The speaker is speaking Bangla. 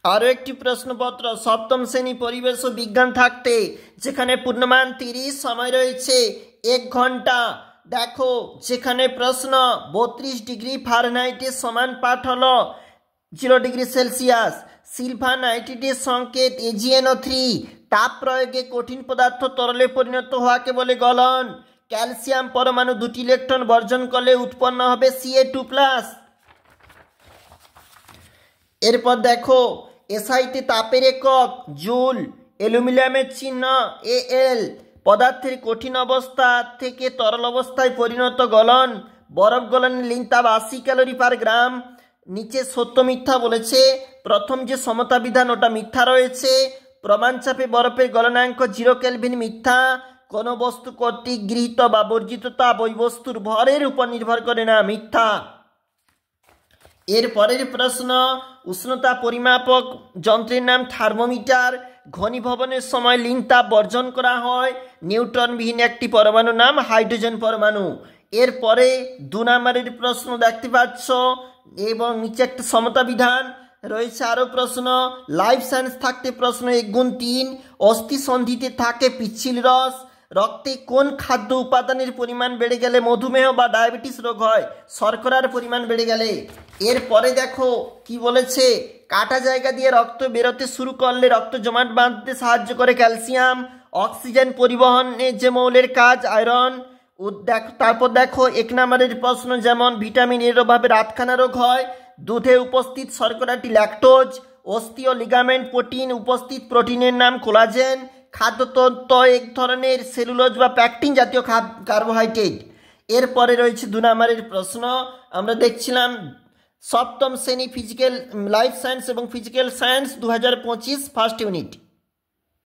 আরও একটি প্রশ্নপত্র সপ্তম শ্রেণী পরিবেশ ও বিজ্ঞান থাকতে, যেখানে পূর্ণমান 30, সময় রয়েছে 1 ঘন্টা। দেখো যেখানে প্রশ্ন 32 ডিগ্রি ফারেনহাইটের সমান পাঠ হলো 0 ডিগ্রি সেলসিয়াস। সিলভার নাইট্রেটের সংকেত AgNO3। তাপ প্রয়োগে কঠিন পদার্থ তরলে পরিণত হওয়াকে বলে গলন। ক্যালসিয়াম পরমাণু 2টি ইলেকট্রন বর্জন করলে উৎপন্ন হবে Ca2+। এরপর দেখো এসআইতে তাপের একক জুল। অ্যালুমিনিয়ামের চিহ্ন Al। পদার্থের কঠিন অবস্থা থেকে তরল অবস্থায় পরিণত গলন। বরফ গলনের লিন তাপ 80 ক্যালোরি পার গ্রাম। নিচে সত্য মিথ্যা বলেছে। প্রথম যে সমতা বিধান ওটা মিথ্যা রয়েছে। প্রমাণ চাপে বরফের গলনাঙ্ক 0 কেলভিন মিথ্যা। কোনো বস্তু কর্তৃক গৃহীত বা বর্জিত তাপ ওই বস্তুর ভরের উপর নির্ভর করে না, মিথ্যা। এর পরের প্রশ্ন, উষ্ণতা পরিমাপক যন্ত্রের নাম থার্মোমিটার। ঘনীভবনের সময় লিন তাপ বর্জন করা হয়। নিউট্রনবিহীন একটি পরমাণুর নাম হাইড্রোজেন পরমাণু। এরপরে 2 নম্বরের প্রশ্ন দেখতে পাচ্ছ এবং নিচে একটা সমতা বিধান রয়েছে। আরও প্রশ্ন লাইফ সায়েন্স থাকতে প্রশ্ন 1 × 3। অস্থি সন্ধিতে থাকে পিচ্ছিল রস। রক্তে কোন খাদ্য উপাদানের পরিমাণ বেড়ে গেলে মধুমেহ বা ডায়াবেটিস রোগ হয়? শর্করার পরিমাণ বেড়ে গেলে। এরপরে দেখো কি বলেছে, কাটা জায়গা দিয়ে রক্ত বেরোতে শুরু করলে রক্ত জমাট বাঁধতে সাহায্য করে ক্যালসিয়াম। অক্সিজেন পরিবহনে যে মৌলের কাজ আয়রন। তারপর দেখো 1 নম্বরের প্রশ্ন, যেমন ভিটামিন এর অভাবে রাতকানা রোগ হয়। দুধে উপস্থিত শর্করাটি ল্যাকটোজ। অস্থি ও লিগামেন্ট প্রোটিন উপস্থিত প্রোটিনের নাম কোলাজেন। খাদ্যতত্ত্ব এক ধরনের সেলুলোজ বা প্যাকটিন জাতীয় কার্বোহাইড্রেট। এরপরে রয়েছে 2 নম্বরের প্রশ্ন। আমরা দেখছিলাম সপ্তম শ্রেণী ফিজিক্যাল লাইফ সায়েন্স এবং ফিজিক্যাল সায়েন্স 2025 ফার্স্ট ইউনিট।